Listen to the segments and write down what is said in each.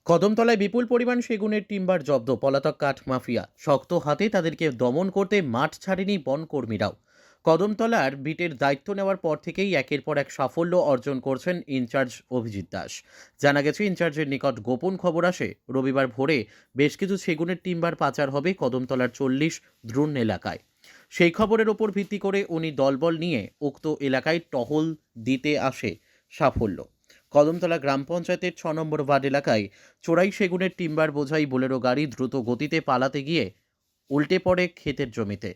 কদমতলায় বিপুল পরিমাণ সেগুনের টিম্বার জব্দ, পলাতক কাঠ মাফিয়া শক্ত হাতে, তাদেরকে দমন করতে মাঠ ছাড়েনি বনকর্মীরাও। কদমতলার বিটের দায়িত্ব নেওয়ার পর থেকেই একের পর এক সাফল্য অর্জন করছেন ইনচার্জ অভিজিৎ দাস। জানা গেছে, ইনচার্জের নিকট গোপন খবর আসে রবিবার ভোরে বেশ কিছু সেগুনের টিম্বার পাচার হবে কদমতলার 40 দ্রুন এলাকায়। সেই খবরের ওপর ভিত্তি করে উনি দলবল নিয়ে উক্ত এলাকায় টহল দিতে আসে সাফল্য। কদমতলা গ্রাম পঞ্চায়েতের 6 নম্বর ওয়ার্ড এলাকায় চোরাই সেগুনের টিম্বার বোঝাই বোলেরো গাড়ি দ্রুত গতিতে পালাতে গিয়ে উল্টে পড়ে ক্ষেতের জমিতে।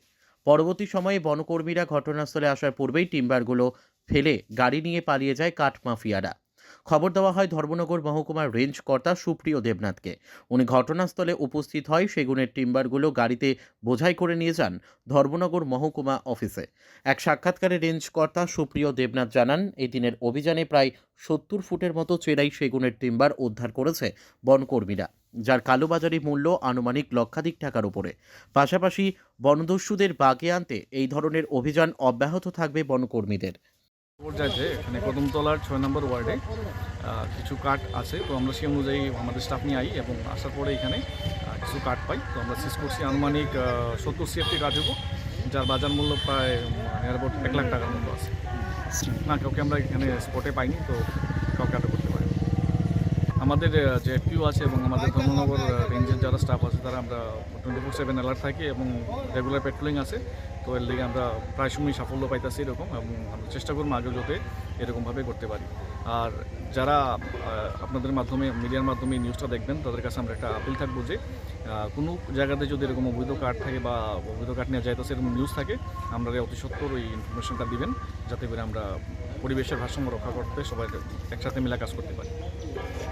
পরবর্তী সময়ে বনকর্মীরা ঘটনাস্থলে আসার পূর্বেই টিম্বারগুলো ফেলে গাড়ি নিয়ে পালিয়ে যায় কাঠ মাফিয়ারা। খবর দেওয়া হয় ধর্মনগর মহকুমার রেঞ্জ কর্তা সুপ্রিয় দেবনাথকে। উনি ঘটনাস্থলে উপস্থিত হয় সেগুনের টিম্বারগুলো গাড়িতে বোঝাই করে নিয়ে যান ধর্মনগর মহকুমা অফিসে। এক সাক্ষাৎকারে রেঞ্জ কর্তা সুপ্রিয় দেবনাথ জানান, এই দিনের অভিযানে প্রায় 70 ফুটের মতো চেরাই সেগুনের টিম্বার উদ্ধার করেছে বনকর্মীরা, যার কালোবাজারি মূল্য আনুমানিক লক্ষাধিক টাকার উপরে। পাশাপাশি বনদস্যুদের বাগে আনতে এই ধরনের অভিযান অব্যাহত থাকবে বনকর্মীদের। পর্যায়ে এখানে কদমতলার 6 নম্বর ওয়ার্ডে কিছু কাঠ আছে, তো আমরা সেই অনুযায়ী আমাদের স্টাফ নিয়ে আই এবং আসার পরে এখানে কিছু কাঠ পাই। তো আমরা সিজ করছি আনুমানিক 70 সিএফটি কাঠ হবো, যার বাজার মূল্য প্রায় নিয়ার অ্যাবাউট 1 লাখ টাকার মতো আছে। না, কাউকে আমরা এখানে স্পটে পাইনি, তো কাউকে আটক করতে পারি। আমাদের যে এফপিও আছে এবং আমাদের ধর্মনগর রেঞ্জের যারা স্টাফ আছে তারা আমরা 24/7 অ্যালার্ট থাকি এবং রেগুলার পেট্রোলিং আছে। তো এর দিকে আমরা প্রায় সময় সাফল্য পাইতেছি এরকম, এবং আমরা চেষ্টা করবো আগে যাতে এরকমভাবে করতে পারি। আর যারা আপনাদের মাধ্যমে মিডিয়ার মাধ্যমে নিউজটা দেখবেন, তাদের কাছে আমরা একটা আপিল থাকবো যে কোনো জায়গাতে যদি এরকম অবৈধ কার্ড থাকে বা অবৈধ কার্ড নেওয়া যাইতেছে এরকম নিউজ থাকে, আমরা অতি সত্বর ওই ইনফরমেশনটা দিবেন, যাতে করে আমরা পরিবেশের ভারসাম্য রক্ষা করতে সবাই একসাথে মিলে কাজ করতে পারি।